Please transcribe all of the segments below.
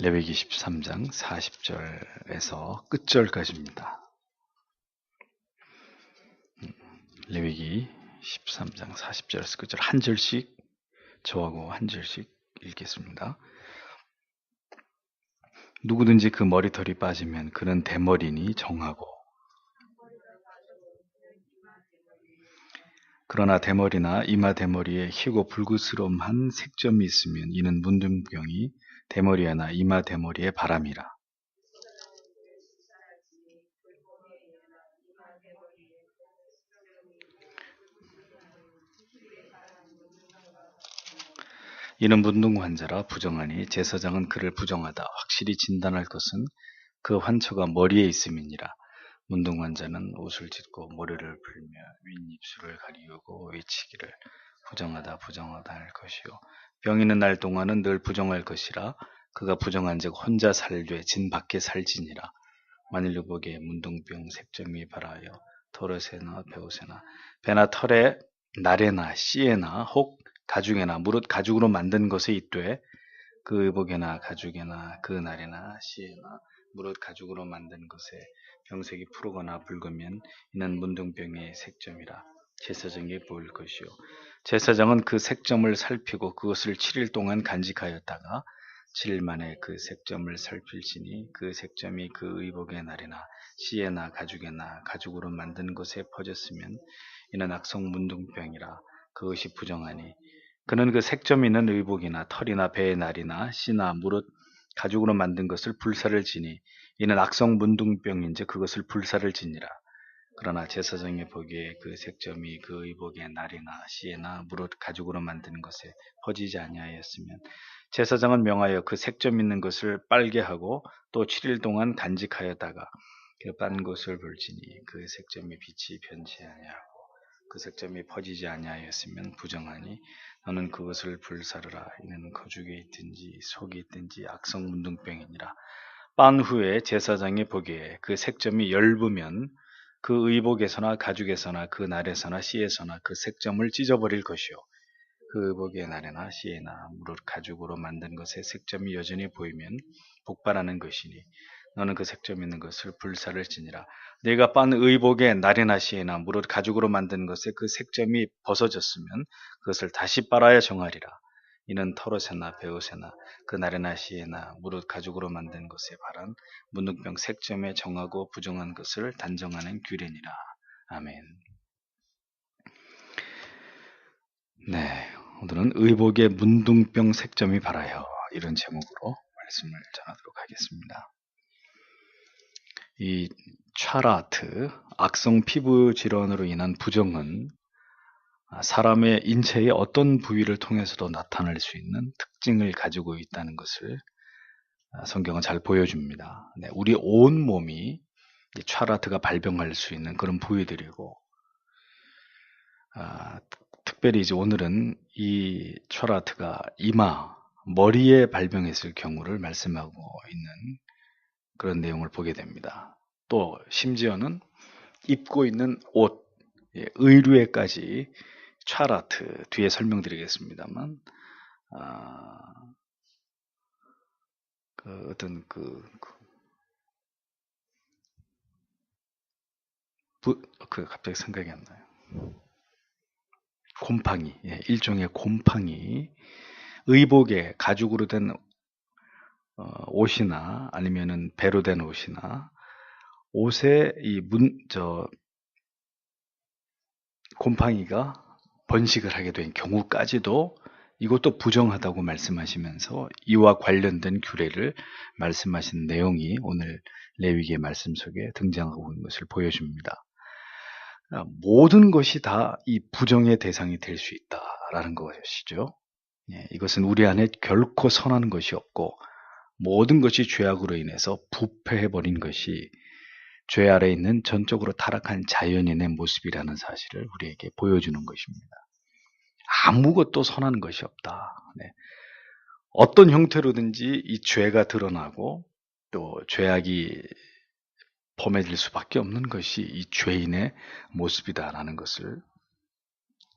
레위기 13장 40절에서 끝절까지입니다. 레위기 13장 40절에서 끝절 한 절씩 저하고 한 절씩 읽겠습니다. 누구든지 그 머리털이 빠지면 그는 대머리니 정하고, 그러나 대머리나 이마 대머리에 희고 불그스름한 색점이 있으면 이는 문둥병이 대머리에나 이마 대머리에 바람이라. 이는 문둥 환자라 부정하니 제사장은 그를 부정하다 확실히 진단할 것은 그 환처가 머리에 있음이니라. 문둥 환자는 옷을 찢고 머리를 풀며 윗입술을 가리우고 외치기를 부정하다 할 것이요 병 있는 날 동안은 늘 부정할 것이라. 그가 부정한즉 혼자 살되 진 밖에 살지니라. 만일 의복에 문둥병 색점이 발하여 털옷에나 배옷에나 배나 털에 날에나 씨에나 혹 가죽에나 무릇 가죽으로 만든 것에 있되 그 의복에나 가죽에나 그 날에나 씨에나 무릇 가죽으로 만든 것에 병색이 푸르거나 붉으면 이는 문둥병의 색점이라. 제사장이 보일 것이요 제사장은 그 색점을 살피고 그것을 7일 동안 간직하였다가 7일 만에 그 색점을 살필지니 그 색점이 그 의복의 날이나 씨에나 가죽에나 가죽으로 만든 것에 퍼졌으면 이는 악성 문둥병이라. 그것이 부정하니 그는 그 색점 있는 의복이나 털이나 배의 날이나 씨나 무릇 가죽으로 만든 것을 불사를 지니 이는 악성 문둥병인지 그것을 불사를 지니라. 그러나 제사장이 보기에 그 색점이 그 의복의 날이나 씨에나 무릇 가죽으로 만든 것에 퍼지지 아니하였으면 제사장은 명하여 그 색점 있는 것을 빨게 하고 또 7일 동안 간직하였다가 그 빤 것을 볼지니 그 색점이 빛이 변치 아니하고 그 색점이 퍼지지 아니하였으면 부정하니 너는 그것을 불사르라. 이는 거죽에 있든지 속에 있든지 악성 문둥병이니라. 빤 후에 제사장이 보기에 그 색점이 엷으면 그 의복에서나 가죽에서나 그 날에서나 씨에서나 그 색점을 찢어버릴 것이요 그 의복의 날에나 씨에나 무릇 가죽으로 만든 것에 색점이 여전히 보이면 복발하는 것이니 너는 그 색점 있는 것을 불사를 지니라. 네가 빤 의복의 날에나 씨에나 무릇 가죽으로 만든 것에 그 색점이 벗어졌으면 그것을 다시 빨아야 정하리라. 이는 털옷에나 배옷에나 그 날에나 씨에나 무릇 가죽으로 만든 것에 바른 문둥병 색점에 정하고 부정한 것을 단정하는 규례니라. 아멘. 네, 오늘은 의복의 문둥병 색점이 발하여 이런 제목으로 말씀을 전하도록 하겠습니다. 이 차라트, 악성 피부 질환으로 인한 부정은 사람의 인체의 어떤 부위를 통해서도 나타날 수 있는 특징을 가지고 있다는 것을 성경은 잘 보여줍니다. 네, 우리 온 몸이 차라트가 발병할 수 있는 그런 부위들이고, 특별히 이제 오늘은 이 차라트가 이마, 머리에 발병했을 경우를 말씀하고 있는 그런 내용을 보게 됩니다. 또 심지어는 입고 있는 옷, 의류에까지 차라트, 뒤에 설명드리겠습니다만, 갑자기 생각이 안 나요. 곰팡이, 일종의 곰팡이, 의복에 가죽으로 된 옷이나 아니면은 배로 된 옷이나 옷에 곰팡이가 번식을 하게 된 경우까지도 이것도 부정하다고 말씀하시면서 이와 관련된 규례를 말씀하신 내용이 오늘 레위기의 말씀 속에 등장하고 있는 것을 보여줍니다. 모든 것이 다 이 부정의 대상이 될 수 있다라는 것이죠. 이것은 우리 안에 결코 선한 것이 없고 모든 것이 죄악으로 인해서 부패해버린 것이 죄 아래 있는 전적으로 타락한 자연인의 모습이라는 사실을 우리에게 보여주는 것입니다. 아무것도 선한 것이 없다. 어떤 형태로든지 이 죄가 드러나고 또 죄악이 범해질 수밖에 없는 것이 이 죄인의 모습이다라는 것을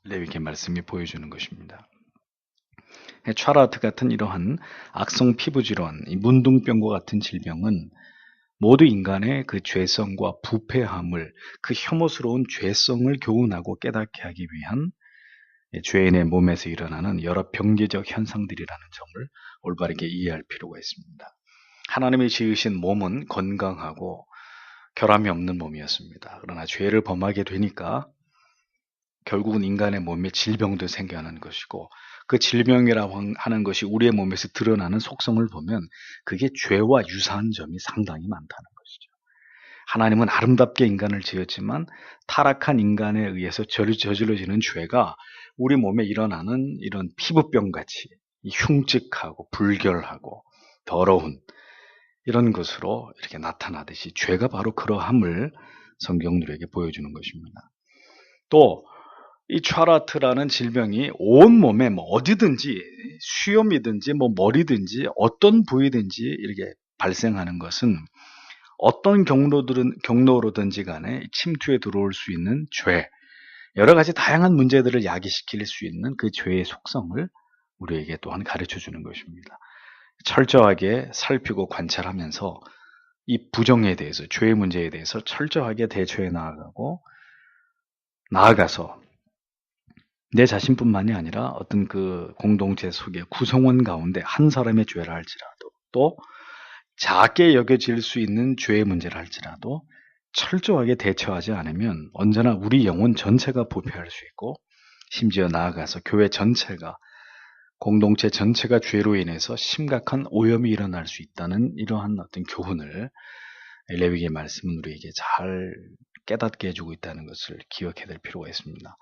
레위기 말씀이 보여주는 것입니다. 차라트 같은 이러한 악성 피부 질환, 이 문둥병과 같은 질병은 모두 인간의 그 죄성과 부패함을, 그 혐오스러운 죄성을 교훈하고 깨닫게 하기 위한 죄인의 몸에서 일어나는 여러 병리적 현상들이라는 점을 올바르게 이해할 필요가 있습니다. 하나님이 지으신 몸은 건강하고 결함이 없는 몸이었습니다. 그러나 죄를 범하게 되니까 결국은 인간의 몸에 질병도 생겨나는 것이고, 그 질병이라고 하는 것이 우리의 몸에서 드러나는 속성을 보면 그게 죄와 유사한 점이 상당히 많다는 것이죠. 하나님은 아름답게 인간을 지었지만 타락한 인간에 의해서 저질러지는 죄가 우리 몸에 일어나는 이런 피부병같이 흉측하고 불결하고 더러운 이런 것으로 이렇게 나타나듯이 죄가 바로 그러함을 성경 우리에게 보여주는 것입니다. 또 이 차라트라는 질병이 온 몸에 어디든지 수염이든지 머리든지 어떤 부위든지 이렇게 발생하는 것은 어떤 경로로든지 간에 침투에 들어올 수 있는 죄, 여러 가지 다양한 문제들을 야기시킬 수 있는 그 죄의 속성을 우리에게 또한 가르쳐 주는 것입니다. 철저하게 살피고 관찰하면서 이 부정에 대해서, 죄의 문제에 대해서 철저하게 대처해 나아가서 내 자신뿐만이 아니라 어떤 그 공동체 속의 구성원 가운데 한 사람의 죄를 할지라도, 또 작게 여겨질 수 있는 죄의 문제를 할지라도 철저하게 대처하지 않으면 언제나 우리 영혼 전체가 부패할 수 있고, 심지어 나아가서 교회 전체가, 공동체 전체가 죄로 인해서 심각한 오염이 일어날 수 있다는 이러한 어떤 교훈을 레위기의 말씀은 우리에게 잘 깨닫게 해주고 있다는 것을 기억해야 될 필요가 있습니다.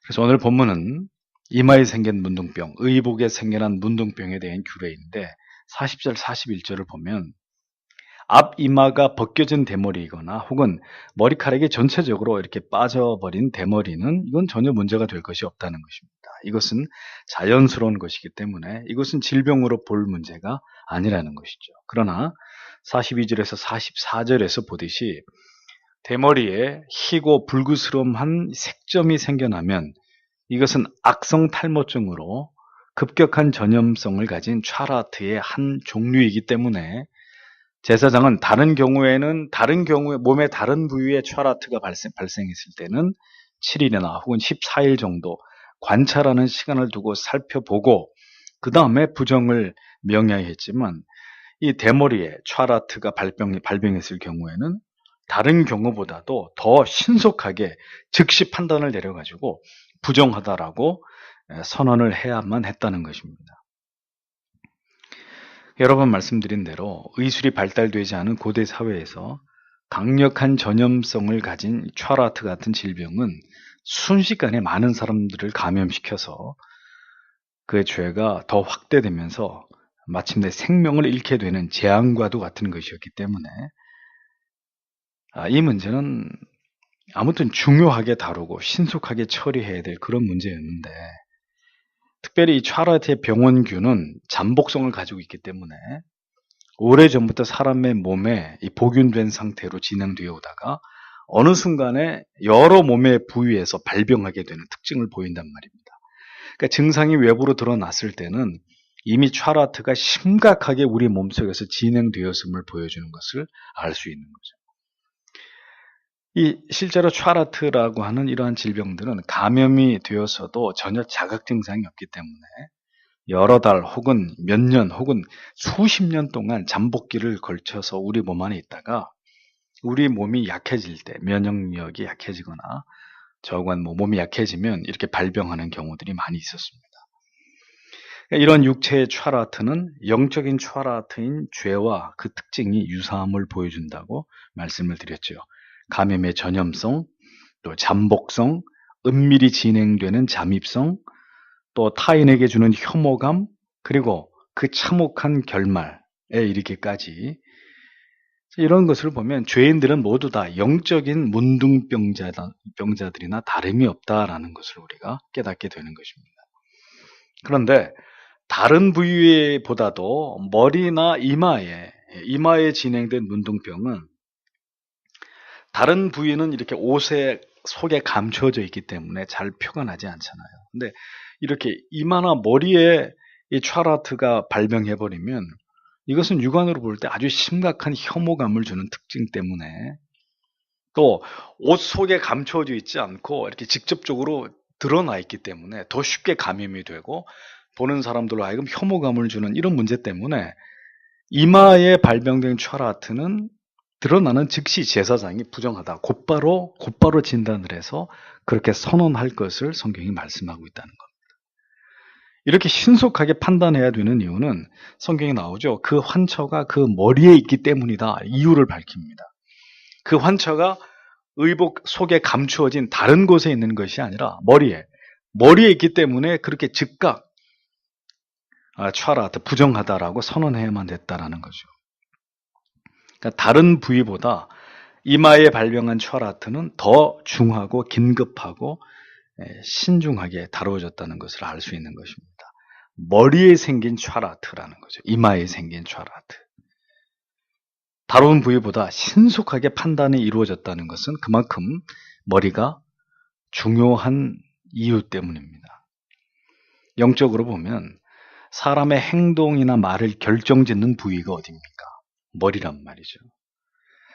그래서 오늘 본문은 이마에 생긴 문둥병, 의복에 생겨난 문둥병에 대한 규례인데 40절, 41절을 보면 앞 이마가 벗겨진 대머리이거나 혹은 머리카락이 전체적으로 이렇게 빠져버린 대머리는 이건 전혀 문제가 될 것이 없다는 것입니다. 이것은 자연스러운 것이기 때문에 이것은 질병으로 볼 문제가 아니라는 것이죠. 그러나 42절에서 44절에서 보듯이 대머리에 희고 불구스름한 색점이 생겨나면 이것은 악성 탈모증으로 급격한 전염성을 가진 차라트의 한 종류이기 때문에 제사장은 다른 경우에 몸의 다른 부위에 차라트가 발생했을 때는 7일이나 혹은 14일 정도 관찰하는 시간을 두고 살펴보고 그 다음에 부정을 명해야 했지만, 이 대머리에 차라트가 발병했을 경우에는 다른 경우보다도 더 신속하게 즉시 판단을 내려가지고 부정하다라고 선언을 해야만 했다는 것입니다. 여러 번 말씀드린 대로 의술이 발달되지 않은 고대 사회에서 강력한 전염성을 가진 차라트 같은 질병은 순식간에 많은 사람들을 감염시켜서 그 죄가 더 확대되면서 마침내 생명을 잃게 되는 재앙과도 같은 것이었기 때문에 이 문제는 아무튼 중요하게 다루고 신속하게 처리해야 될 그런 문제였는데, 특별히 이 차라트의 병원균은 잠복성을 가지고 있기 때문에 오래전부터 사람의 몸에 이 복균된 상태로 진행되어 오다가 어느 순간에 여러 몸의 부위에서 발병하게 되는 특징을 보인단 말입니다. 그러니까 증상이 외부로 드러났을 때는 이미 차라트가 심각하게 우리 몸속에서 진행되었음을 보여주는 것을 알 수 있는 거죠. 실제로 차라트라고 하는 이러한 질병들은 감염이 되어서도 전혀 자각 증상이 없기 때문에 여러 달 혹은 몇 년 혹은 수십 년 동안 잠복기를 걸쳐서 우리 몸 안에 있다가 우리 몸이 약해질 때, 면역력이 약해지거나 저간 몸이 약해지면 이렇게 발병하는 경우들이 많이 있었습니다. 이런 육체의 차라트는 영적인 차라트인 죄와 그 특징이 유사함을 보여준다고 말씀을 드렸죠. 감염의 전염성, 또 잠복성, 은밀히 진행되는 잠입성, 또 타인에게 주는 혐오감, 그리고 그 참혹한 결말에 이르기까지, 이런 것을 보면 죄인들은 모두 다 영적인 문둥병자들이나 다름이 없다라는 것을 우리가 깨닫게 되는 것입니다. 그런데 다른 부위보다도 머리나 이마에 진행된 문둥병은, 다른 부위는 이렇게 옷에 속에 감춰져 있기 때문에 잘 표가 나지 않잖아요. 근데 이렇게 이마나 머리에 이 촤라트가 발병해버리면 이것은 육안으로 볼 때 아주 심각한 혐오감을 주는 특징 때문에 또 옷 속에 감춰져 있지 않고 이렇게 직접적으로 드러나 있기 때문에 더 쉽게 감염이 되고 보는 사람들로 하여금 혐오감을 주는 이런 문제 때문에 이마에 발병된 촤라트는 드러나는 즉시 제사장이 부정하다. 곧바로 진단을 해서 그렇게 선언할 것을 성경이 말씀하고 있다는 겁니다. 이렇게 신속하게 판단해야 되는 이유는 성경에 나오죠. 그 환처가 그 머리에 있기 때문이다. 이유를 밝힙니다. 그 환처가 의복 속에 감추어진 다른 곳에 있는 것이 아니라 머리에 있기 때문에 그렇게 즉각 촤라트 부정하다라고 선언해야만 됐다라는 거죠. 그러니까 다른 부위보다 이마에 발병한 촤라트는 더 중하고 긴급하고 신중하게 다루어졌다는 것을 알 수 있는 것입니다. 머리에 생긴 촤라트라는 거죠. 이마에 생긴 촤라트. 다른 부위보다 신속하게 판단이 이루어졌다는 것은 그만큼 머리가 중요한 이유 때문입니다. 영적으로 보면 사람의 행동이나 말을 결정짓는 부위가 어디입니까? 머리란 말이죠.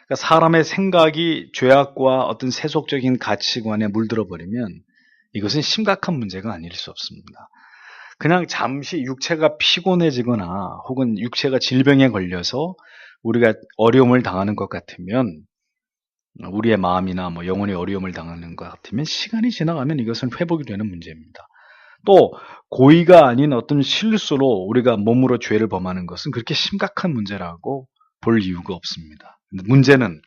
그러니까 사람의 생각이 죄악과 어떤 세속적인 가치관에 물들어 버리면 이것은 심각한 문제가 아닐 수 없습니다. 그냥 잠시 육체가 피곤해지거나 혹은 육체가 질병에 걸려서 우리가 어려움을 당하는 것 같으면 우리의 마음이나 영혼의 어려움을 당하는 것 같으면 시간이 지나가면 이것은 회복이 되는 문제입니다. 또 고의가 아닌 어떤 실수로 우리가 몸으로 죄를 범하는 것은 그렇게 심각한 문제라고 볼 이유가 없습니다. 문제는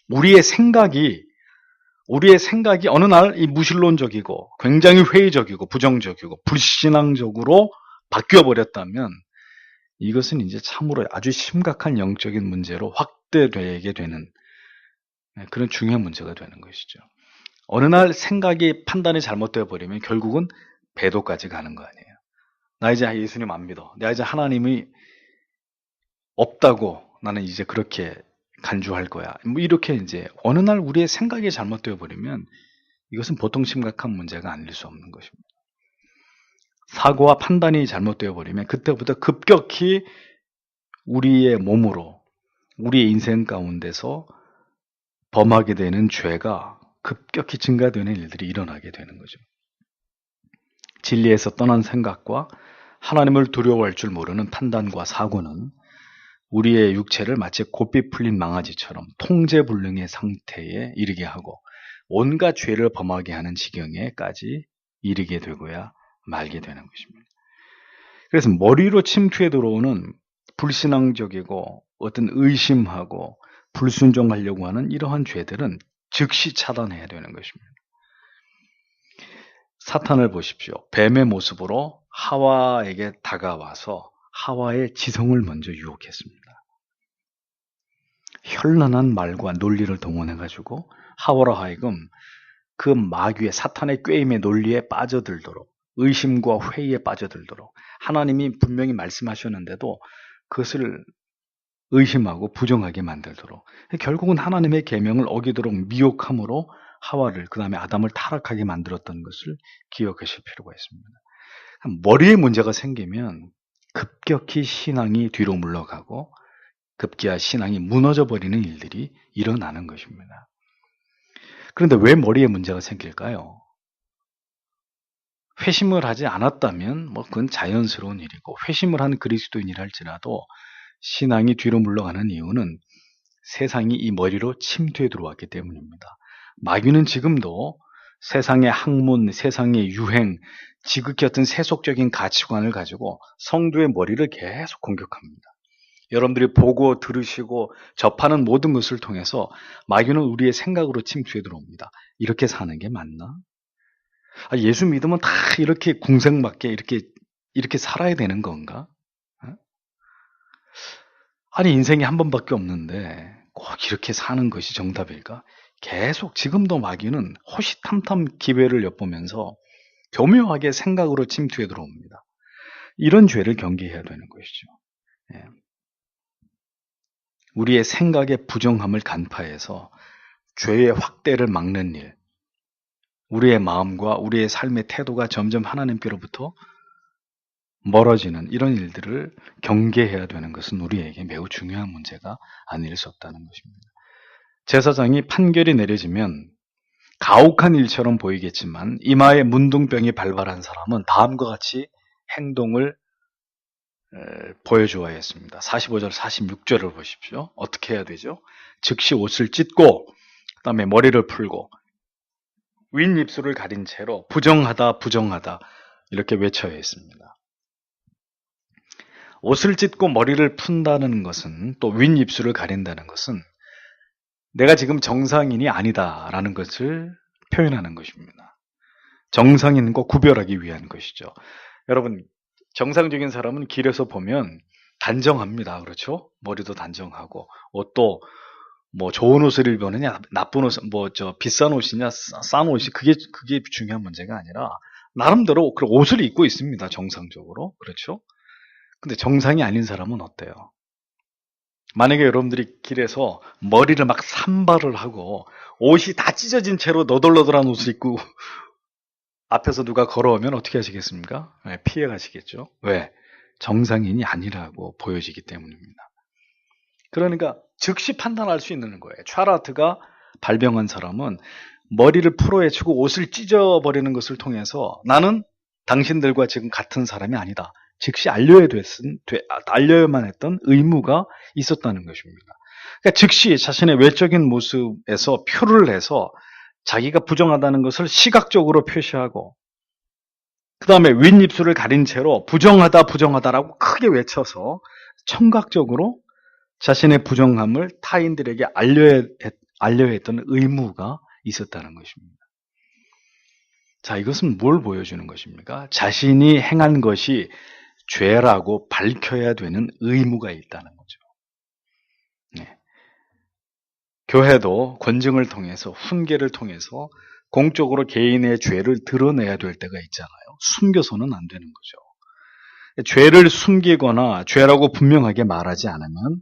우리의 생각이 어느 날 이 무신론적이고 굉장히 회의적이고 부정적이고 불신앙적으로 바뀌어 버렸다면 이것은 이제 참으로 아주 심각한 영적인 문제로 확대되게 되는 그런 중요한 문제가 되는 것이죠. 어느 날 생각이 판단이 잘못되어 버리면 결국은 배도까지 가는 거 아니에요. 나 이제 예수님 안 믿어. 내가 이제 하나님이 없다고 나는 이제 그렇게 간주할 거야. 이렇게 이제 어느 날 우리의 생각이 잘못되어 버리면 이것은 보통 심각한 문제가 아닐 수 없는 것입니다. 사고와 판단이 잘못되어 버리면 그때부터 급격히 우리의 몸으로 우리의 인생 가운데서 범하게 되는 죄가 급격히 증가되는 일들이 일어나게 되는 거죠. 진리에서 떠난 생각과 하나님을 두려워할 줄 모르는 판단과 사고는 우리의 육체를 마치 고삐 풀린 망아지처럼 통제불능의 상태에 이르게 하고 온갖 죄를 범하게 하는 지경에까지 이르게 되고야 말게 되는 것입니다. 그래서 머리로 침투해 들어오는 불신앙적이고 어떤 의심하고 불순종하려고 하는 이러한 죄들은 즉시 차단해야 되는 것입니다. 사탄을 보십시오. 뱀의 모습으로 하와에게 다가와서 하와의 지성을 먼저 유혹했습니다. 현란한 말과 논리를 동원해가지고 하와로 하여금 그 마귀의 사탄의 꾀임의 논리에 빠져들도록 의심과 회의에 빠져들도록 하나님이 분명히 말씀하셨는데도 그것을 의심하고 부정하게 만들도록 결국은 하나님의 계명을 어기도록 미혹함으로 하와를 그 다음에 아담을 타락하게 만들었던 것을 기억하실 필요가 있습니다. 머리에 문제가 생기면 급격히 신앙이 뒤로 물러가고 급기야 신앙이 무너져 버리는 일들이 일어나는 것입니다. 그런데 왜 머리에 문제가 생길까요? 회심을 하지 않았다면 그건 자연스러운 일이고 회심을 한 그리스도인이라 할지라도 신앙이 뒤로 물러가는 이유는 세상이 이 머리로 침투해 들어왔기 때문입니다. 마귀는 지금도 세상의 학문, 세상의 유행, 지극히 어떤 세속적인 가치관을 가지고 성도의 머리를 계속 공격합니다. 여러분들이 보고 들으시고 접하는 모든 것을 통해서 마귀는 우리의 생각으로 침투해 들어옵니다. 이렇게 사는 게 맞나? 예수 믿으면 다 이렇게 궁생맞게 이렇게 살아야 되는 건가? 아니 인생이 한 번밖에 없는데 꼭 이렇게 사는 것이 정답일까? 계속 지금도 마귀는 호시탐탐 기회를 엿보면서 교묘하게 생각으로 침투해 들어옵니다. 이런 죄를 경계해야 되는 것이죠. 우리의 생각의 부정함을 간파해서 죄의 확대를 막는 일, 우리의 마음과 우리의 삶의 태도가 점점 하나님께로부터 멀어지는 이런 일들을 경계해야 되는 것은 우리에게 매우 중요한 문제가 아닐 수 없다는 것입니다. 제사장이 판결이 내려지면 가혹한 일처럼 보이겠지만 이마에 문둥병이 발발한 사람은 다음과 같이 행동을 보여주어야 했습니다. 45절, 46절을 보십시오. 어떻게 해야 되죠? 즉시 옷을 찢고 그 다음에 머리를 풀고 윗입술을 가린 채로 부정하다 부정하다 이렇게 외쳐야 했습니다. 옷을 찢고 머리를 푼다는 것은 또 윗입술을 가린다는 것은 내가 지금 정상인이 아니다라는 것을 표현하는 것입니다. 정상인과 구별하기 위한 것이죠. 여러분, 정상적인 사람은 길에서 보면 단정합니다. 그렇죠? 머리도 단정하고 옷도 뭐 좋은 옷을 입느냐 나쁜 옷, 비싼 옷이냐 싼 옷이 그게 중요한 문제가 아니라 나름대로 그런 옷을 입고 있습니다. 정상적으로. 그렇죠? 근데 정상이 아닌 사람은 어때요? 만약에 여러분들이 길에서 머리를 막 산발을 하고 옷이 다 찢어진 채로 너덜너덜한 옷을 입고 앞에서 누가 걸어오면 어떻게 하시겠습니까? 피해 가시겠죠. 왜? 정상인이 아니라고 보여지기 때문입니다. 그러니까 즉시 판단할 수 있는 거예요. 촤라트가 발병한 사람은 머리를 풀어헤치고 옷을 찢어버리는 것을 통해서 나는 당신들과 지금 같은 사람이 아니다. 즉시 알려야만 했던 의무가 있었다는 것입니다. 그러니까 즉시 자신의 외적인 모습에서 표를 내서 자기가 부정하다는 것을 시각적으로 표시하고 그 다음에 윗입술을 가린 채로 부정하다라고 크게 외쳐서 청각적으로 자신의 부정함을 타인들에게 알려야 했던 의무가 있었다는 것입니다. 자, 이것은 뭘 보여주는 것입니까? 자신이 행한 것이 죄라고 밝혀야 되는 의무가 있다는 거죠. 네. 교회도 권증을 통해서 훈계를 통해서 공적으로 개인의 죄를 드러내야 될 때가 있잖아요. 숨겨서는 안 되는 거죠. 죄를 숨기거나 죄라고 분명하게 말하지 않으면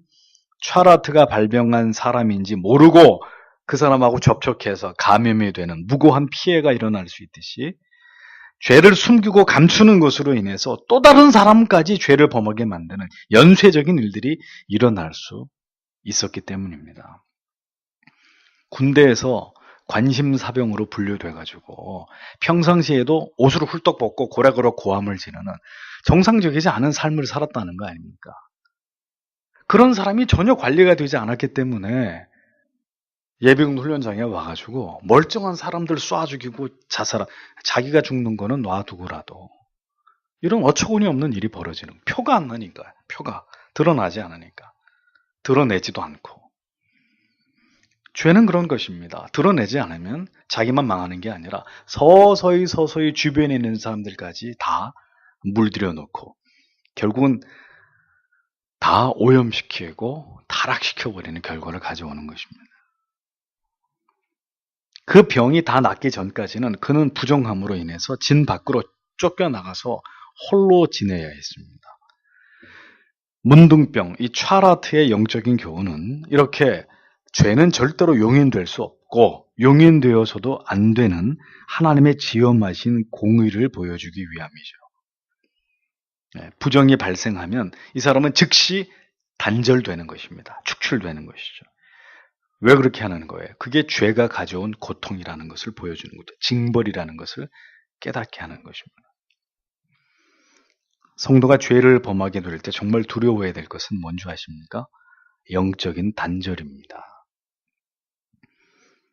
촤라트가 발병한 사람인지 모르고 그 사람하고 접촉해서 감염이 되는 무고한 피해가 일어날 수 있듯이 죄를 숨기고 감추는 것으로 인해서 또 다른 사람까지 죄를 범하게 만드는 연쇄적인 일들이 일어날 수 있었기 때문입니다. 군대에서 관심사병으로 분류돼가지고 평상시에도 옷을 훌떡 벗고 고래고래 고함을 지르는 정상적이지 않은 삶을 살았다는 거 아닙니까? 그런 사람이 전혀 관리가 되지 않았기 때문에 예비군 훈련장에 와가지고 멀쩡한 사람들 쏴 죽이고 자기가 죽는 거는 놔두고라도 이런 어처구니 없는 일이 벌어지는 표가 안 나니까 표가 드러나지 않으니까 드러내지도 않고 죄는 그런 것입니다. 드러내지 않으면 자기만 망하는 게 아니라 서서히 주변에 있는 사람들까지 다 물들여 놓고 결국은 다 오염시키고 타락시켜버리는 결과를 가져오는 것입니다. 그 병이 다 낫기 전까지는 그는 부정함으로 인해서 진 밖으로 쫓겨나가서 홀로 지내야 했습니다. 문둥병, 이 촤라트의 영적인 교훈은 이렇게 죄는 절대로 용인될 수 없고 용인되어서도 안 되는 하나님의 지엄하신 공의를 보여주기 위함이죠. 부정이 발생하면 이 사람은 즉시 단절되는 것입니다. 축출되는 것이죠. 왜 그렇게 하는 거예요? 그게 죄가 가져온 고통이라는 것을 보여주는 거죠. 징벌이라는 것을 깨닫게 하는 것입니다. 성도가 죄를 범하게 될 때 정말 두려워해야 될 것은 뭔지 아십니까? 영적인 단절입니다.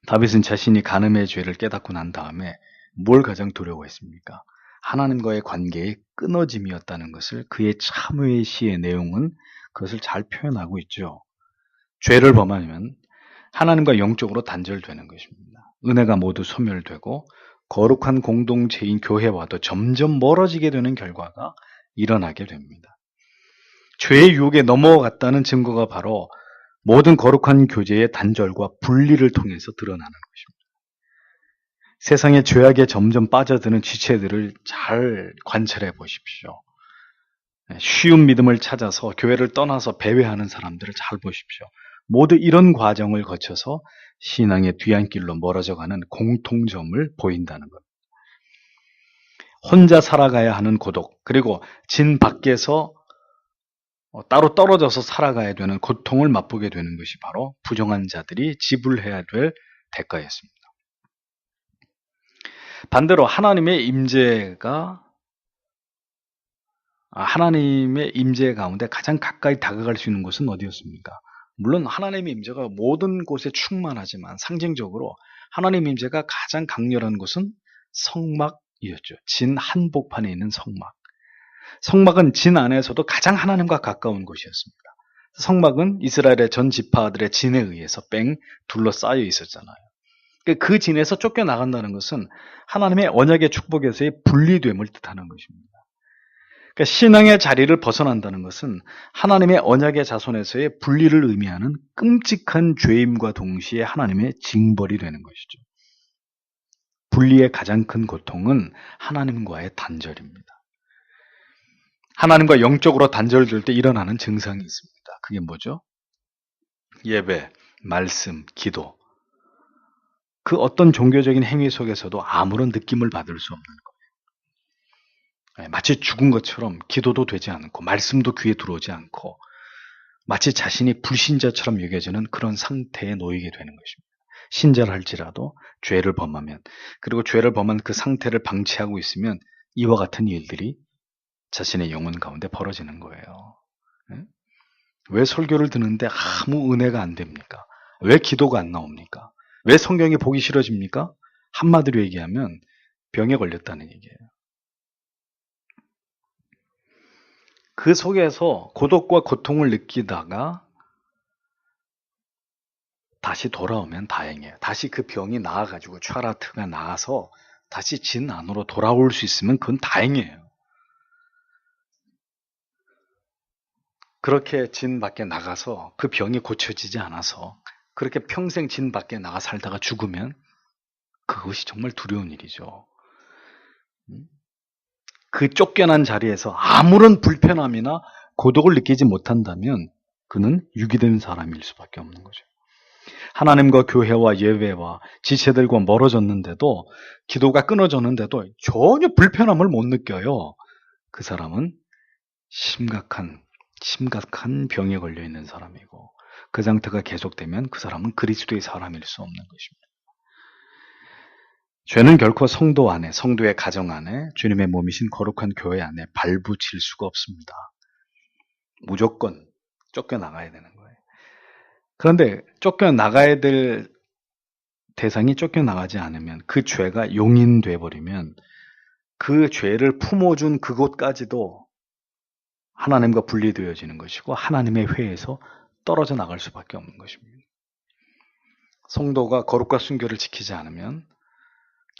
다윗은 자신이 간음의 죄를 깨닫고 난 다음에 뭘 가장 두려워했습니까? 하나님과의 관계의 끊어짐이었다는 것을 그의 참회의 시의 내용은 그것을 잘 표현하고 있죠. 죄를 범하면 하나님과 영적으로 단절되는 것입니다. 은혜가 모두 소멸되고 거룩한 공동체인 교회와도 점점 멀어지게 되는 결과가 일어나게 됩니다. 죄의 유혹에 넘어갔다는 증거가 바로 모든 거룩한 교제의 단절과 분리를 통해서 드러나는 것입니다. 세상의 죄악에 점점 빠져드는 지체들을 잘 관찰해 보십시오. 쉬운 믿음을 찾아서 교회를 떠나서 배회하는 사람들을 잘 보십시오. 모두 이런 과정을 거쳐서 신앙의 뒤안길로 멀어져가는 공통점을 보인다는 것. 혼자 살아가야 하는 고독, 그리고 진 밖에서 따로 떨어져서 살아가야 되는 고통을 맛보게 되는 것이 바로 부정한 자들이 지불해야 될 대가였습니다. 반대로 하나님의 임재 가운데 가장 가까이 다가갈 수 있는 곳은 어디였습니까? 물론 하나님의 임재가 모든 곳에 충만하지만 상징적으로 하나님의 임재가 가장 강렬한 곳은 성막이었죠. 진 한복판에 있는 성막. 성막은 진 안에서도 가장 하나님과 가까운 곳이었습니다. 성막은 이스라엘의 전 지파들의 진에 의해서 뺑 둘러싸여 있었잖아요. 그 진에서 쫓겨나간다는 것은 하나님의 언약의 축복에서의 분리됨을 뜻하는 것입니다. 그러니까 신앙의 자리를 벗어난다는 것은 하나님의 언약의 자손에서의 분리를 의미하는 끔찍한 죄임과 동시에 하나님의 징벌이 되는 것이죠. 분리의 가장 큰 고통은 하나님과의 단절입니다. 하나님과 영적으로 단절될 때 일어나는 증상이 있습니다. 그게 뭐죠? 예배, 말씀, 기도. 그 어떤 종교적인 행위 속에서도 아무런 느낌을 받을 수 없는 거예요. 마치 죽은 것처럼 기도도 되지 않고 말씀도 귀에 들어오지 않고 마치 자신이 불신자처럼 여겨지는 그런 상태에 놓이게 되는 것입니다. 신자를 할지라도 죄를 범하면, 그리고 죄를 범한 그 상태를 방치하고 있으면 이와 같은 일들이 자신의 영혼 가운데 벌어지는 거예요. 왜 설교를 듣는데 아무 은혜가 안 됩니까? 왜 기도가 안 나옵니까? 왜 성경이 보기 싫어집니까? 한마디로 얘기하면 병에 걸렸다는 얘기예요. 그 속에서 고독과 고통을 느끼다가 다시 돌아오면 다행이에요. 다시 그 병이 나아가지고 촤라트가 나아서 다시 진 안으로 돌아올 수 있으면 그건 다행이에요. 그렇게 진 밖에 나가서 그 병이 고쳐지지 않아서 그렇게 평생 진 밖에 나가 살다가 죽으면 그것이 정말 두려운 일이죠. 그 쫓겨난 자리에서 아무런 불편함이나 고독을 느끼지 못한다면 그는 유기된 사람일 수밖에 없는 거죠. 하나님과 교회와 예배와 지체들과 멀어졌는데도, 기도가 끊어졌는데도 전혀 불편함을 못 느껴요. 그 사람은 심각한 병에 걸려 있는 사람이고, 그 상태가 계속되면 그 사람은 그리스도의 사람일 수 없는 것입니다. 죄는 결코 성도 안에, 성도의 가정 안에, 주님의 몸이신 거룩한 교회 안에 발붙일 수가 없습니다. 무조건 쫓겨나가야 되는 거예요. 그런데 쫓겨나가야 될 대상이 쫓겨나가지 않으면, 그 죄가 용인돼 버리면 그 죄를 품어준 그곳까지도 하나님과 분리되어지는 것이고 하나님의 회에서 떨어져 나갈 수밖에 없는 것입니다. 성도가 거룩과 순결을 지키지 않으면,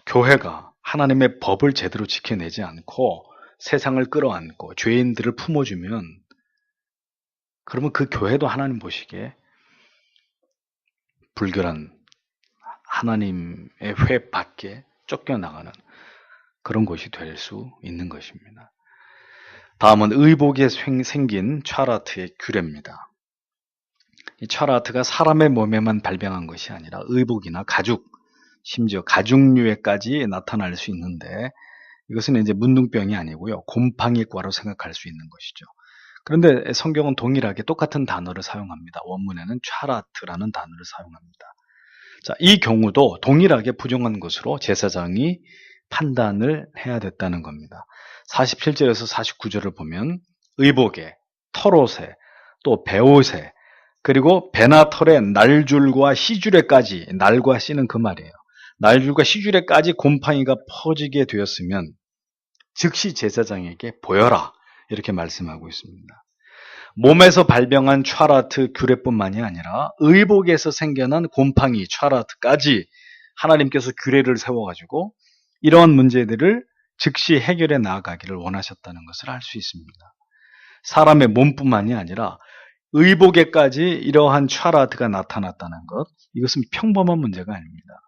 교회가 하나님의 법을 제대로 지켜내지 않고 세상을 끌어안고 죄인들을 품어주면, 그러면 그 교회도 하나님 보시기에 불결한 하나님의 회 밖에 쫓겨나가는 그런 곳이 될 수 있는 것입니다. 다음은 의복에 생긴 촤라트의 규례입니다. 이 촤라트가 사람의 몸에만 발병한 것이 아니라 의복이나 가죽, 심지어 가죽류에까지 나타날 수 있는데, 이것은 이제 문둥병이 아니고요, 곰팡이과로 생각할 수 있는 것이죠. 그런데 성경은 동일하게 똑같은 단어를 사용합니다. 원문에는 촤라트라는 단어를 사용합니다. 자, 이 경우도 동일하게 부정한 것으로 제사장이 판단을 해야 됐다는 겁니다. 47절에서 49절을 보면 의복에, 털옷에, 또 베옷에, 그리고 배나 털에 날줄과 시주레까지, 날과 씨는 그 말이에요. 날줄과 시주레까지 곰팡이가 퍼지게 되었으면 즉시 제사장에게 보여라, 이렇게 말씀하고 있습니다. 몸에서 발병한 촤라트 규례뿐만이 아니라 의복에서 생겨난 곰팡이 촤라트까지 하나님께서 규례를 세워가지고 이러한 문제들을 즉시 해결해 나아가기를 원하셨다는 것을 알 수 있습니다. 사람의 몸뿐만이 아니라 의복에까지 이러한 촤라트가 나타났다는 것, 이것은 평범한 문제가 아닙니다.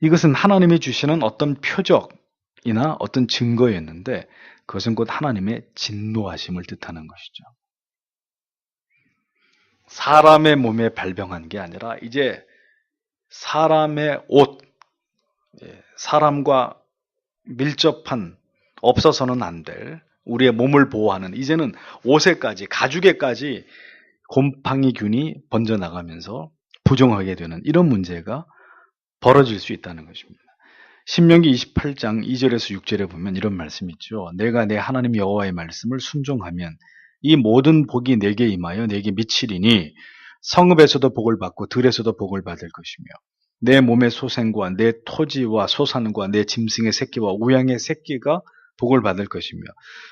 이것은 하나님이 주시는 어떤 표적이나 어떤 증거였는데, 그것은 곧 하나님의 진노하심을 뜻하는 것이죠. 사람의 몸에 발병한 게 아니라 이제 사람의 옷, 사람과 밀접한, 없어서는 안 될, 우리의 몸을 보호하는, 이제는 옷에까지, 가죽에까지 곰팡이균이 번져나가면서 부정하게 되는 이런 문제가 벌어질 수 있다는 것입니다. 신명기 28장 2절에서 6절에 보면 이런 말씀이 있죠. 내가 내 하나님 여호와의 말씀을 순종하면 이 모든 복이 내게 임하여 내게 미치리니 성읍에서도 복을 받고 들에서도 복을 받을 것이며 내 몸의 소생과 내 토지와 소산과 내 짐승의 새끼와 우양의 새끼가 복을 받을 것이며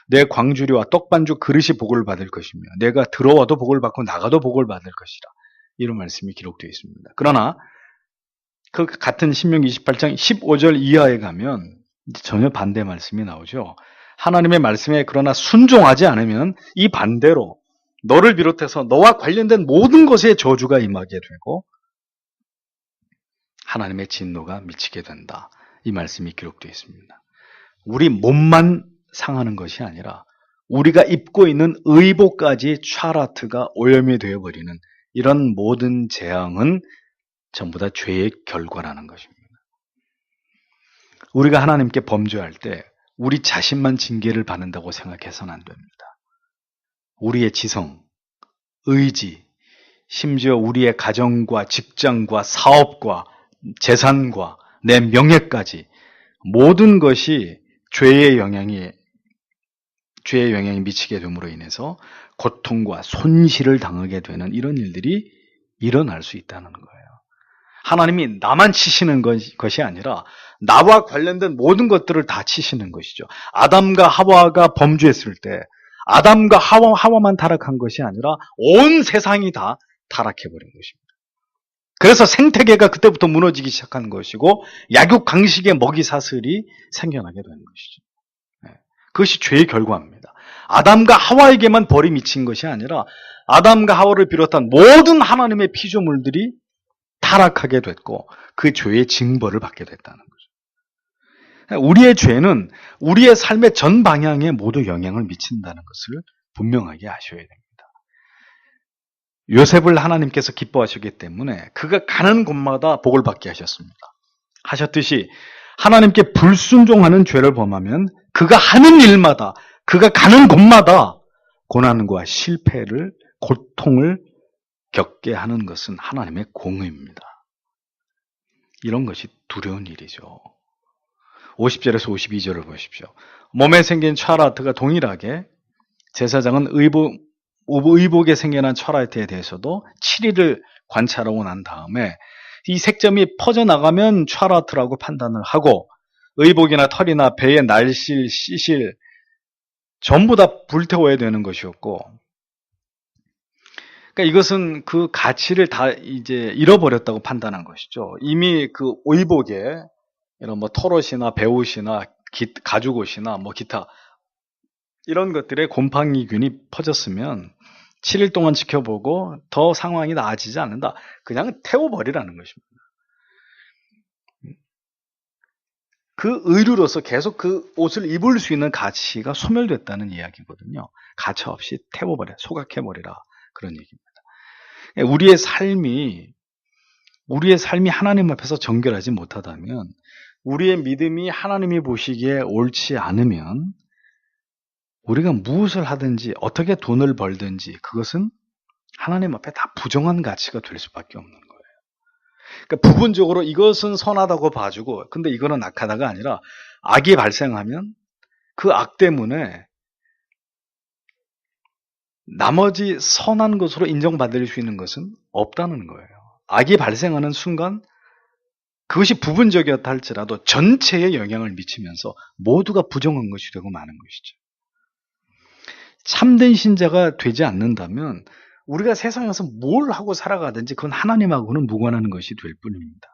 내 광주리와 떡반죽 그릇이 복을 받을 것이며 내가 들어와도 복을 받고 나가도 복을 받을 것이라. 이런 말씀이 기록되어 있습니다. 그러나 그 같은 신명기 28장 15절 이하에 가면 전혀 반대 말씀이 나오죠. 하나님의 말씀에 그러나 순종하지 않으면 이 반대로 너를 비롯해서 너와 관련된 모든 것에 저주가 임하게 되고 하나님의 진노가 미치게 된다. 이 말씀이 기록되어 있습니다. 우리 몸만 상하는 것이 아니라 우리가 입고 있는 의복까지 촤라트가 오염이 되어버리는 이런 모든 재앙은 전부 다 죄의 결과라는 것입니다. 우리가 하나님께 범죄할 때 우리 자신만 징계를 받는다고 생각해서는 안 됩니다. 우리의 지성, 의지, 심지어 우리의 가정과 직장과 사업과 재산과 내 명예까지 모든 것이 죄의 영향이 미치게 됨으로 인해서 고통과 손실을 당하게 되는 이런 일들이 일어날 수 있다는 거예요. 하나님이 나만 치시는 것이 아니라 나와 관련된 모든 것들을 다 치시는 것이죠. 아담과 하와가 범죄했을 때 아담과 하와만 타락한 것이 아니라 온 세상이 다 타락해버린 것입니다. 그래서 생태계가 그때부터 무너지기 시작한 것이고 약육강식의 먹이사슬이 생겨나게 되는 것이죠. 그것이 죄의 결과입니다. 아담과 하와에게만 벌이 미친 것이 아니라 아담과 하와를 비롯한 모든 하나님의 피조물들이 타락하게 됐고 그 죄의 징벌을 받게 됐다는 거죠. 우리의 죄는 우리의 삶의 전 방향에 모두 영향을 미친다는 것을 분명하게 아셔야 됩니다. 요셉을 하나님께서 기뻐하셨기 때문에 그가 가는 곳마다 복을 받게 하셨듯이 하나님께 불순종하는 죄를 범하면 그가 하는 일마다 그가 가는 곳마다 고난과 실패를 고통을 겪게 하는 것은 하나님의 공의입니다. 이런 것이 두려운 일이죠. 50절에서 52절을 보십시오. 몸에 생긴 촤라트가 동일하게 제사장은 의복에 생겨난 촤라트에 대해서도 7일을 관찰하고 난 다음에 이 색점이 퍼져나가면 촤라트라고 판단을 하고 의복이나 털이나 배의 날실, 씨실 전부 다 불태워야 되는 것이었고 그러니까 이것은 그 가치를 다 이제 잃어버렸다고 판단한 것이죠. 이미 그 의복에 이런 뭐 털옷이나 배옷이나 가죽옷이나 뭐 기타 이런 것들에 곰팡이균이 퍼졌으면 7일 동안 지켜보고 더 상황이 나아지지 않는다. 그냥 태워버리라는 것입니다. 그 의류로서 계속 그 옷을 입을 수 있는 가치가 소멸됐다는 이야기거든요. 가차없이 태워버려, 소각해버리라. 그런 얘기입니다. 우리의 삶이 하나님 앞에서 정결하지 못하다면, 우리의 믿음이 하나님이 보시기에 옳지 않으면, 우리가 무엇을 하든지, 어떻게 돈을 벌든지, 그것은 하나님 앞에 다 부정한 가치가 될 수밖에 없는 거예요. 그러니까 부분적으로 이것은 선하다고 봐주고, 근데 이거는 악하다가 아니라, 악이 발생하면 그 악 때문에 나머지 선한 것으로 인정받을 수 있는 것은 없다는 거예요. 악이 발생하는 순간 그것이 부분적이었다 할지라도 전체에 영향을 미치면서 모두가 부정한 것이 되고 마는 것이죠. 참된 신자가 되지 않는다면 우리가 세상에서 뭘 하고 살아가든지 그건 하나님하고는 무관한 것이 될 뿐입니다.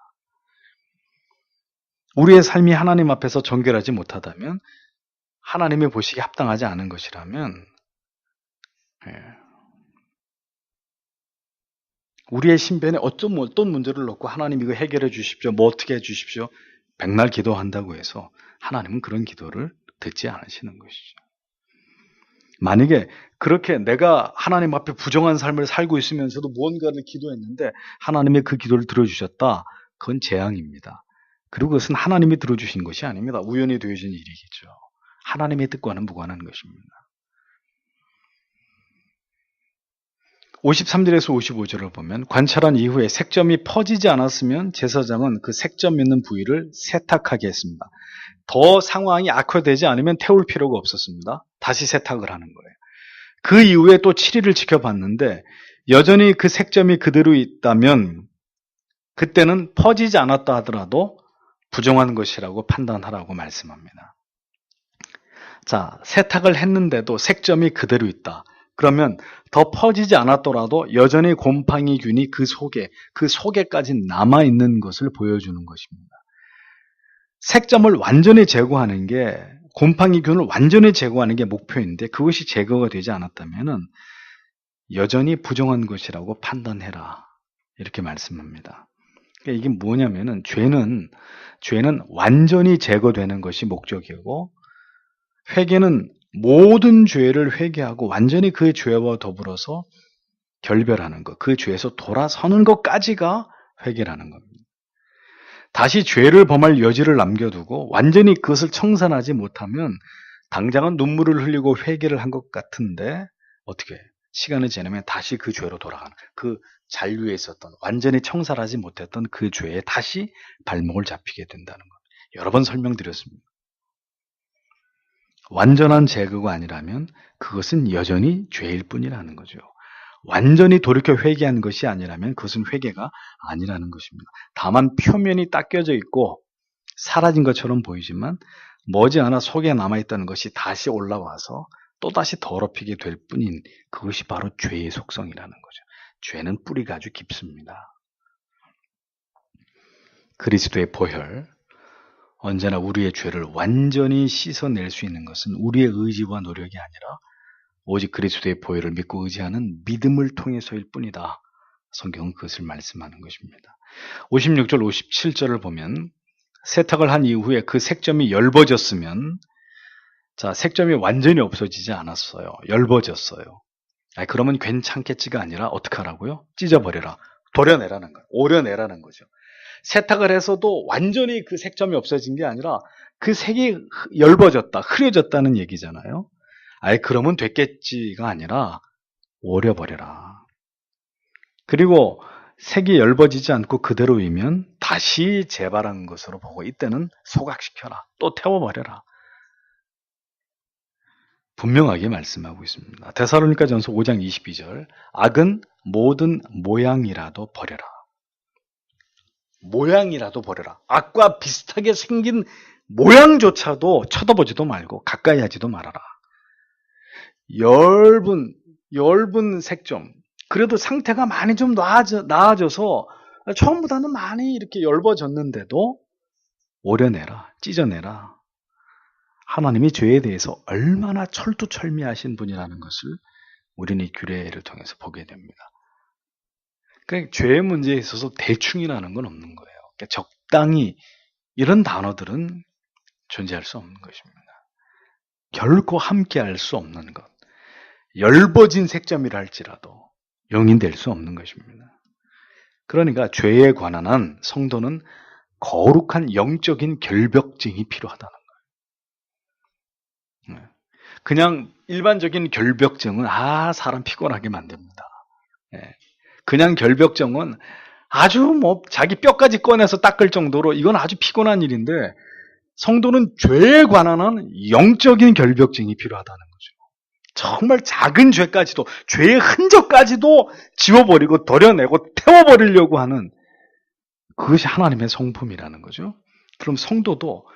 우리의 삶이 하나님 앞에서 정결하지 못하다면, 하나님의 보시기에 합당하지 않은 것이라면 우리의 신변에 어떤 문제를 놓고 하나님 이거 해결해 주십시오, 뭐 어떻게 해 주십시오, 백날 기도한다고 해서 하나님은 그런 기도를 듣지 않으시는 것이죠. 만약에 그렇게 내가 하나님 앞에 부정한 삶을 살고 있으면서도 무언가를 기도했는데 하나님의 그 기도를 들어주셨다, 그건 재앙입니다. 그리고 그것은 하나님이 들어주신 것이 아닙니다. 우연히 되어진 일이겠죠. 하나님의 뜻과는 무관한 것입니다. 53절에서 55절을 보면 관찰한 이후에 색점이 퍼지지 않았으면 제사장은 그 색점 있는 부위를 세탁하게 했습니다. 더 상황이 악화되지 않으면 태울 필요가 없었습니다. 다시 세탁을 하는 거예요. 그 이후에 또 7일을 지켜봤는데 여전히 그 색점이 그대로 있다면 그때는 퍼지지 않았다 하더라도 부정한 것이라고 판단하라고 말씀합니다. 자, 세탁을 했는데도 색점이 그대로 있다. 그러면 더 퍼지지 않았더라도 여전히 곰팡이균이 그 속에까지 남아있는 것을 보여주는 것입니다. 색점을 완전히 제거하는 게, 곰팡이균을 완전히 제거하는 게 목표인데 그것이 제거가 되지 않았다면 여전히 부정한 것이라고 판단해라. 이렇게 말씀합니다. 그러니까 이게 뭐냐면은 죄는 완전히 제거되는 것이 목적이고 회개는 모든 죄를 회개하고 완전히 그 죄와 더불어서 결별하는 것, 그 죄에서 돌아서는 것까지가 회개라는 겁니다. 다시 죄를 범할 여지를 남겨두고 완전히 그것을 청산하지 못하면 당장은 눈물을 흘리고 회개를 한 것 같은데 어떻게 시간이 지나면 다시 그 죄로 돌아가는, 그 잔류에 있었던 완전히 청산하지 못했던 그 죄에 다시 발목을 잡히게 된다는 것. 여러 번 설명드렸습니다. 완전한 제거가 아니라면 그것은 여전히 죄일 뿐이라는 거죠. 완전히 돌이켜 회개한 것이 아니라면 그것은 회개가 아니라는 것입니다. 다만 표면이 닦여져 있고 사라진 것처럼 보이지만 머지않아 속에 남아있다는 것이 다시 올라와서 또다시 더럽히게 될 뿐인 그것이 바로 죄의 속성이라는 거죠. 죄는 뿌리가 아주 깊습니다. 그리스도의 보혈, 언제나 우리의 죄를 완전히 씻어낼 수 있는 것은 우리의 의지와 노력이 아니라 오직 그리스도의 보혈을 믿고 의지하는 믿음을 통해서일 뿐이다. 성경은 그것을 말씀하는 것입니다. 56절, 57절을 보면 세탁을 한 이후에 그 색점이 엷어졌으면, 자, 색점이 완전히 없어지지 않았어요. 엷어졌어요. 그러면 괜찮겠지가 아니라 어떻게 하라고요? 찢어버려라. 도려내라는 거예요. 오려내라는 거죠. 세탁을 해서도 완전히 그 색점이 없어진 게 아니라 그 색이 엷어졌다, 흐려졌다는 얘기잖아요. 그러면 됐겠지가 아니라 오려버려라. 그리고 색이 엷어지지 않고 그대로이면 다시 재발한 것으로 보고 이때는 소각시켜라. 또 태워버려라. 분명하게 말씀하고 있습니다. 데살로니가전서 5장 22절, 악은 모든 모양이라도 버려라. 모양이라도 버려라. 악과 비슷하게 생긴 모양조차도 쳐다보지도 말고 가까이 하지도 말아라. 엷은 색점, 그래도 상태가 많이 좀 나아져서 처음보다는 많이 이렇게 엷어졌는데도 오려내라, 찢어내라. 하나님이 죄에 대해서 얼마나 철두철미하신 분이라는 것을 우리는 이 규례를 통해서 보게 됩니다. 그러니까 죄의 문제에 있어서 대충이라는 건 없는 거예요. 그러니까 적당히, 이런 단어들은 존재할 수 없는 것입니다. 결코 함께할 수 없는 것. 엷어진 색점이라 할지라도 용인될 수 없는 것입니다. 그러니까 죄에 관한 한 성도는 거룩한 영적인 결벽증이 필요하다는 거예요. 그냥 일반적인 결벽증은 사람 피곤하게 만듭니다. 그냥 결벽증은 아주 자기 뼈까지 꺼내서 닦을 정도로 이건 아주 피곤한 일인데, 성도는 죄에 관한 한 영적인 결벽증이 필요하다는 거죠. 정말 작은 죄까지도, 죄의 흔적까지도 지워버리고 도려내고 태워버리려고 하는, 그것이 하나님의 성품이라는 거죠. 그럼 성도도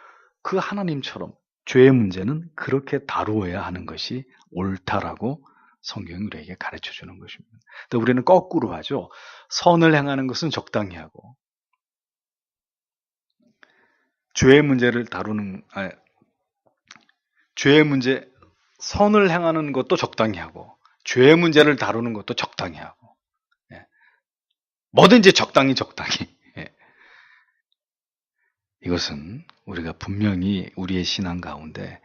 그 하나님처럼 죄의 문제는 그렇게 다루어야 하는 것이 옳다라고 성경이 우리에게 가르쳐 주는 것입니다. 근데 우리는 거꾸로 하죠. 선을 행하는 것은 적당히 하고, 죄의 문제를 선을 행하는 것도 적당히 하고, 죄의 문제를 다루는 것도 적당히 하고, 뭐든지 적당히. 이것은 우리가 분명히 우리의 신앙 가운데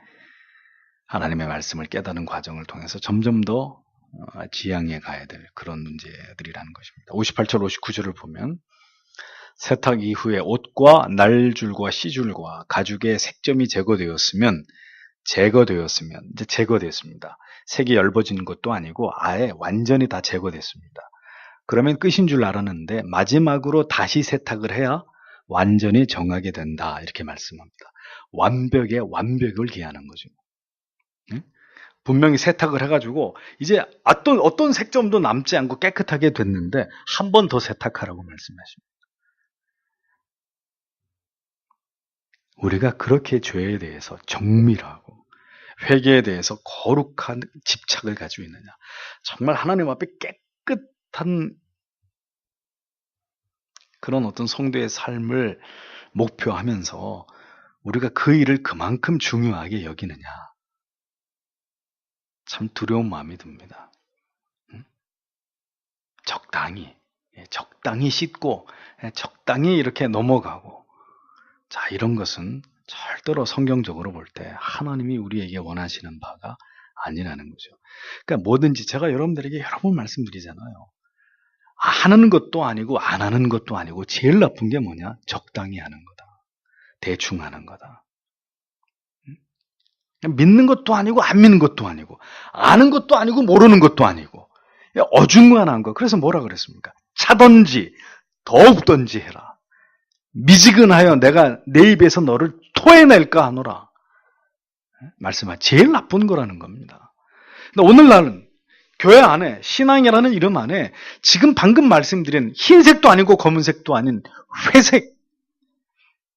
하나님의 말씀을 깨닫는 과정을 통해서 점점 더 지향해 가야 될 그런 문제들이라는 것입니다. 58절, 59절을 보면 세탁 이후에 옷과 날줄과 씨줄과 가죽의 색점이 이제 제거되었습니다. 색이 엷어진 것도 아니고 아예 완전히 다 제거됐습니다. 그러면 끝인 줄 알았는데 마지막으로 다시 세탁을 해야 완전히 정하게 된다. 이렇게 말씀합니다. 완벽의 완벽을 기하는 거죠. 응? 분명히 세탁을 해가지고 이제 어떤 색점도 남지 않고 깨끗하게 됐는데 한 번 더 세탁하라고 말씀하십니다. 우리가 그렇게 죄에 대해서 정밀하고 회개에 대해서 거룩한 집착을 가지고 있느냐. 정말 하나님 앞에 깨끗한 그런 어떤 성도의 삶을 목표하면서 우리가 그 일을 그만큼 중요하게 여기느냐. 참 두려운 마음이 듭니다. 적당히 씻고, 적당히 이렇게 넘어가고. 자, 이런 것은 절대로 성경적으로 볼 때 하나님이 우리에게 원하시는 바가 아니라는 거죠. 그러니까 뭐든지 제가 여러분들에게 여러 번 말씀드리잖아요. 하는 것도 아니고 안 하는 것도 아니고 제일 나쁜 게 뭐냐? 적당히 하는 거다. 대충 하는 거다. 믿는 것도 아니고 안 믿는 것도 아니고 아는 것도 아니고 모르는 것도 아니고 어중간한 거. 그래서 뭐라 그랬습니까? 차든지 더욱든지 해라. 미지근하여 내가 내 입에서 너를 토해낼까 하노라. 말씀하 제일 나쁜 거라는 겁니다. 근데 오늘날은 교회 안에 신앙이라는 이름 안에 지금 방금 말씀드린 흰색도 아니고 검은색도 아닌 회색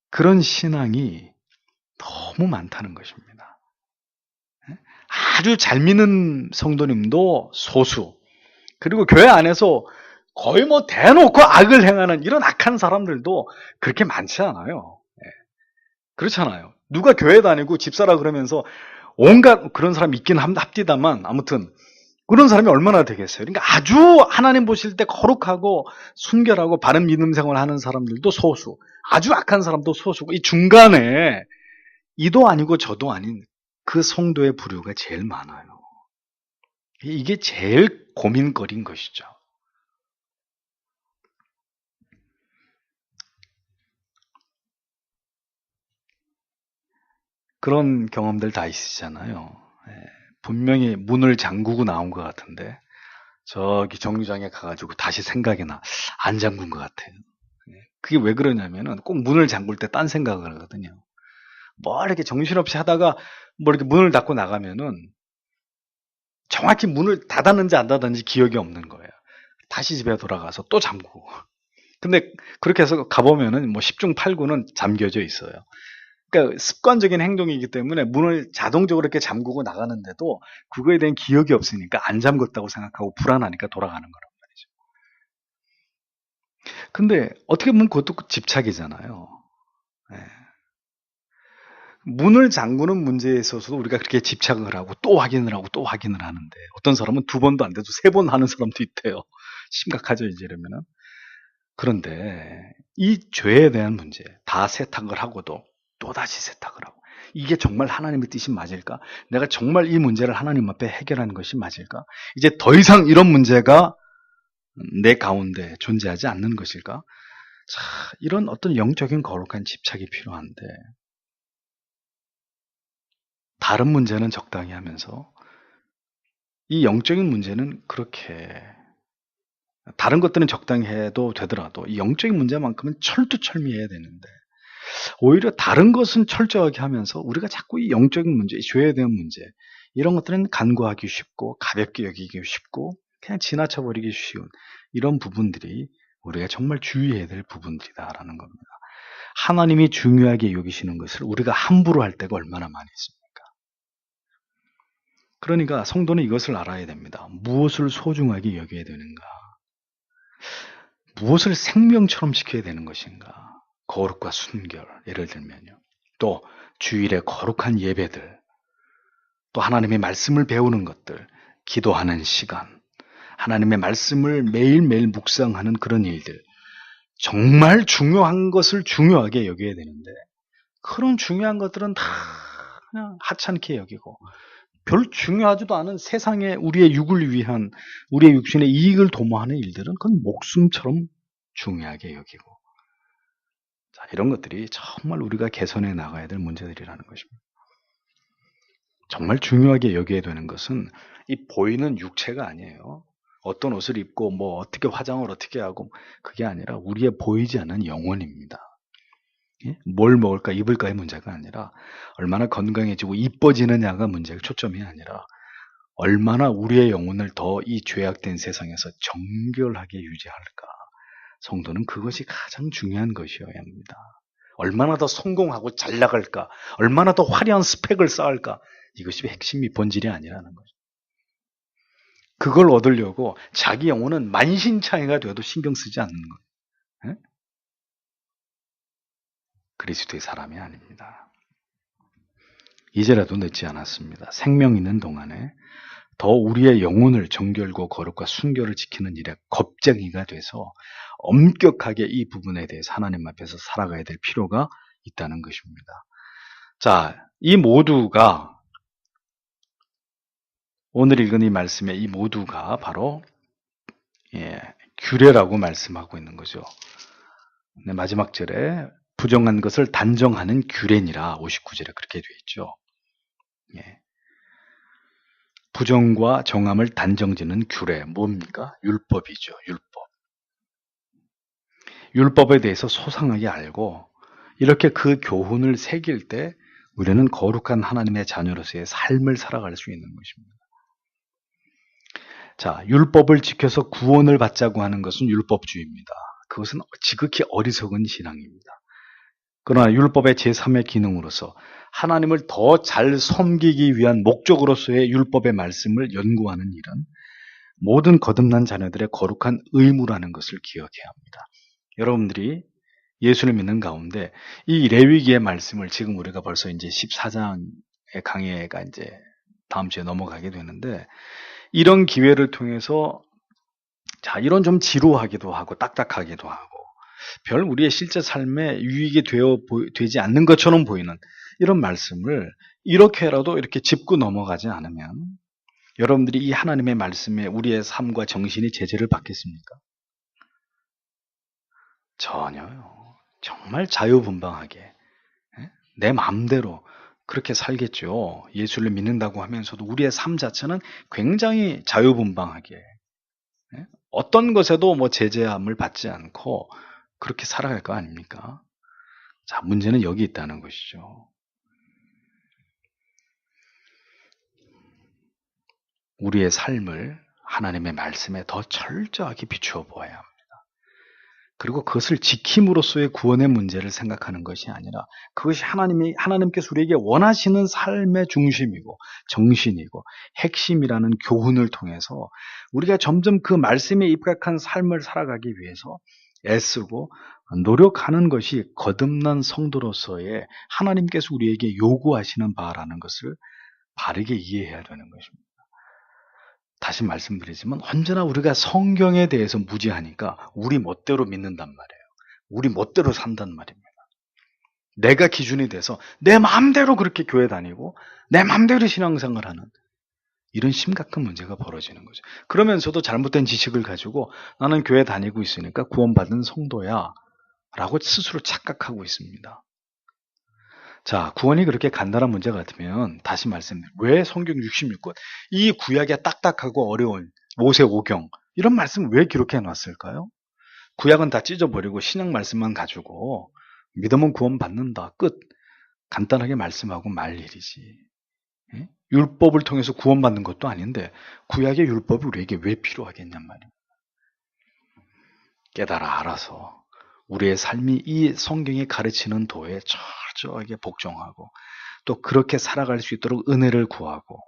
그런 신앙이 너무 많다는 것입니다. 아주 잘 믿는 성도님도 소수, 그리고 교회 안에서 거의 뭐 대놓고 악을 행하는 이런 악한 사람들도 그렇게 많지 않아요. 그렇잖아요. 누가 교회 다니고 집사라 그러면서 온갖 그런 사람이 있긴 합디다만 아무튼 그런 사람이 얼마나 되겠어요. 그러니까 아주 하나님 보실 때 거룩하고 순결하고 바른 믿음 생활을 하는 사람들도 소수, 아주 악한 사람도 소수고 이 중간에 이도 아니고 저도 아닌 그 성도의 부류가 제일 많아요. 이게 제일 고민거리인 것이죠. 그런 경험들 다 있으시잖아요. 분명히 문을 잠그고 나온 것 같은데 저기 정류장에 가가지고 다시 생각이 나. 안 잠근 것 같아요. 그게 왜 그러냐면은 꼭 문을 잠글 때 딴 생각을 하거든요. 뭐 이렇게 정신없이 하다가 뭐 이렇게 문을 닫고 나가면은 정확히 문을 닫았는지 안 닫았는지 기억이 없는 거예요. 다시 집에 돌아가서 또 잠그고. 근데 그렇게 해서 가보면은 뭐 10중 8구는 잠겨져 있어요. 그러니까 습관적인 행동이기 때문에 문을 자동적으로 이렇게 잠그고 나가는데도 그거에 대한 기억이 없으니까 안 잠궜다고 생각하고 불안하니까 돌아가는 거란 말이죠. 근데 어떻게 보면 그것도 집착이잖아요. 네. 문을 잠그는 문제에 있어서도 우리가 그렇게 집착을 하고 또 확인을 하고 또 확인을 하는데 어떤 사람은 2번도 안 돼도 3번 하는 사람도 있대요. 심각하죠, 이제 이러면은. 그런데 이 죄에 대한 문제, 다 세탁을 하고도 또다시 세탁을 하고 이게 정말 하나님의 뜻이 맞을까? 내가 정말 이 문제를 하나님 앞에 해결하는 것이 맞을까? 이제 더 이상 이런 문제가 내 가운데 존재하지 않는 것일까? 자, 이런 어떤 영적인 거룩한 집착이 필요한데 다른 문제는 적당히 하면서 이 영적인 문제는 그렇게 다른 것들은 적당히 해도 되더라도 이 영적인 문제만큼은 철두철미해야 되는데 오히려 다른 것은 철저하게 하면서 우리가 자꾸 이 영적인 문제, 이 죄에 대한 문제 이런 것들은 간과하기 쉽고 가볍게 여기기 쉽고 그냥 지나쳐버리기 쉬운 이런 부분들이 우리가 정말 주의해야 될 부분들이다라는 겁니다. 하나님이 중요하게 여기시는 것을 우리가 함부로 할 때가 얼마나 많이 있습니까? 그러니까 성도는 이것을 알아야 됩니다. 무엇을 소중하게 여겨야 되는가? 무엇을 생명처럼 지켜야 되는 것인가? 거룩과 순결, 예를 들면요. 또 주일에 거룩한 예배들, 또 하나님의 말씀을 배우는 것들, 기도하는 시간, 하나님의 말씀을 매일매일 묵상하는 그런 일들, 정말 중요한 것을 중요하게 여겨야 되는데 그런 중요한 것들은 다 그냥 하찮게 여기고 별 중요하지도 않은 세상에 우리의 육을 위한 우리의 육신의 이익을 도모하는 일들은 그건 목숨처럼 중요하게 여기고 자, 이런 것들이 정말 우리가 개선해 나가야 될 문제들이라는 것입니다. 정말 중요하게 여겨야 되는 것은 이 보이는 육체가 아니에요. 어떤 옷을 입고 뭐 어떻게 화장을 어떻게 하고 그게 아니라 우리의 보이지 않는 영혼입니다. 예? 뭘 먹을까 입을까의 문제가 아니라 얼마나 건강해지고 이뻐지느냐가 문제가 초점이 아니라 얼마나 우리의 영혼을 더 이 죄악된 세상에서 정결하게 유지할까. 성도는 그것이 가장 중요한 것이어야 합니다. 얼마나 더 성공하고 잘 나갈까, 얼마나 더 화려한 스펙을 쌓을까, 이것이 핵심이 본질이 아니라는 거죠. 그걸 얻으려고 자기 영혼은 만신창이가 돼도 신경 쓰지 않는 거예요. 예? 그리스도의 사람이 아닙니다. 이제라도 늦지 않았습니다. 생명 있는 동안에 더 우리의 영혼을 정결과 거룩과 순결을 지키는 일에 겁쟁이가 돼서 엄격하게 이 부분에 대해서 하나님 앞에서 살아가야 될 필요가 있다는 것입니다. 자, 이 모두가 오늘 읽은 이 말씀에 이 모두가 바로 규례라고 말씀하고 있는 거죠. 네, 마지막 절에 부정한 것을 단정하는 규례니라 59절에 그렇게 되어 있죠. 예. 부정과 정함을 단정짓는 규례 뭡니까? 율법이죠. 율법. 율법에 대해서 소상하게 알고 이렇게 그 교훈을 새길 때 우리는 거룩한 하나님의 자녀로서의 삶을 살아갈 수 있는 것입니다. 자, 율법을 지켜서 구원을 받자고 하는 것은 율법주의입니다. 그것은 지극히 어리석은 신앙입니다. 그러나 율법의 제3의 기능으로서 하나님을 더 잘 섬기기 위한 목적으로서의 율법의 말씀을 연구하는 일은 모든 거듭난 자녀들의 거룩한 의무라는 것을 기억해야 합니다. 여러분들이 예수를 믿는 가운데 이 레위기의 말씀을 지금 우리가 벌써 이제 14장의 강해가 이제 다음 주에 넘어가게 되는데 이런 기회를 통해서 자, 이런 좀 지루하기도 하고 딱딱하기도 하고 별 우리의 실제 삶에 유익이 되지 않는 것처럼 보이는 이런 말씀을 이렇게라도 이렇게 짚고 넘어가지 않으면 여러분들이 이 하나님의 말씀에 우리의 삶과 정신이 제재를 받겠습니까? 전혀요. 정말 자유분방하게 내 마음대로 그렇게 살겠죠. 예수를 믿는다고 하면서도 우리의 삶 자체는 굉장히 자유분방하게 어떤 것에도 뭐 제재함을 받지 않고 그렇게 살아갈 거 아닙니까? 자, 문제는 여기 있다는 것이죠. 우리의 삶을 하나님의 말씀에 더 철저하게 비추어 보아야 합니다. 그리고 그것을 지킴으로써의 구원의 문제를 생각하는 것이 아니라 그것이 하나님께서 우리에게 원하시는 삶의 중심이고 정신이고 핵심이라는 교훈을 통해서 우리가 점점 그 말씀에 입각한 삶을 살아가기 위해서 애쓰고 노력하는 것이 거듭난 성도로서의 하나님께서 우리에게 요구하시는 바라는 것을 바르게 이해해야 되는 것입니다. 다시 말씀드리지만 언제나 우리가 성경에 대해서 무지하니까 우리 멋대로 믿는단 말이에요. 우리 멋대로 산단 말입니다. 내가 기준이 돼서 내 마음대로 그렇게 교회 다니고 내 마음대로 신앙생활을 하는 이런 심각한 문제가 벌어지는 거죠. 그러면서도 잘못된 지식을 가지고 나는 교회 다니고 있으니까 구원받은 성도야 라고 스스로 착각하고 있습니다. 자, 구원이 그렇게 간단한 문제 같으면 다시 말씀드려요. 왜 성경 66권 이 구약에 딱딱하고 어려운 모세오경 이런 말씀 왜 기록해 놨을까요? 구약은 다 찢어버리고 신약 말씀만 가지고 믿으면 구원받는다. 끝. 간단하게 말씀하고 말 일이지. 예? 율법을 통해서 구원받는 것도 아닌데 구약의 율법이 우리에게 왜 필요하겠냔 말이에요. 깨달아 알아서 우리의 삶이 이 성경이 가르치는 도에 철저하게 복종하고 또 그렇게 살아갈 수 있도록 은혜를 구하고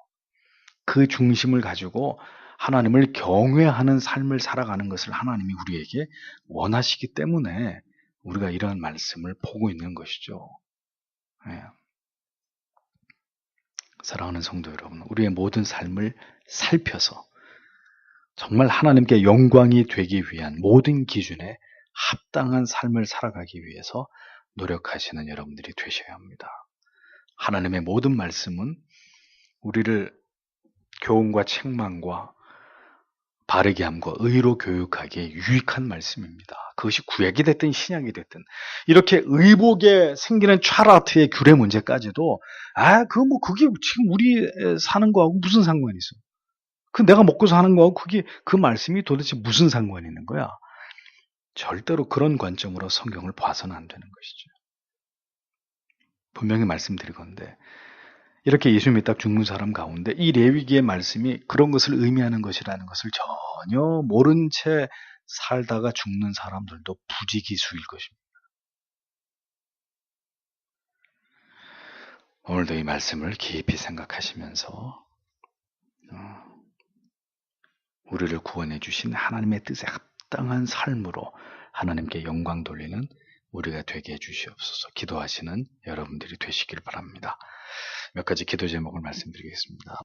그 중심을 가지고 하나님을 경외하는 삶을 살아가는 것을 하나님이 우리에게 원하시기 때문에 우리가 이러한 말씀을 보고 있는 것이죠. 네. 사랑하는 성도 여러분, 우리의 모든 삶을 살펴서 정말 하나님께 영광이 되기 위한 모든 기준에 합당한 삶을 살아가기 위해서 노력하시는 여러분들이 되셔야 합니다. 하나님의 모든 말씀은 우리를 교훈과 책망과 바르게 함과 의로 교육하기에 유익한 말씀입니다. 그것이 구약이 됐든 신약이 됐든 이렇게 의복에 생기는 차라트의 규례 문제까지도 그게 지금 우리 사는 거하고 무슨 상관이 있어? 그 내가 먹고 사는 거하고 그 말씀이 도대체 무슨 상관이 있는 거야? 절대로 그런 관점으로 성경을 봐서는 안 되는 것이죠. 분명히 말씀드리건데 이렇게 예수 믿다 죽는 사람 가운데 이 레위기의 말씀이 그런 것을 의미하는 것이라는 것을 전혀 모른 채 살다가 죽는 사람들도 부지기수일 것입니다. 오늘도 이 말씀을 깊이 생각하시면서 우리를 구원해 주신 하나님의 뜻에 합당한 삶으로 하나님께 영광 돌리는 우리가 되게 해주시옵소서. 기도하시는 여러분들이 되시길 바랍니다. 몇 가지 기도 제목을 말씀드리겠습니다.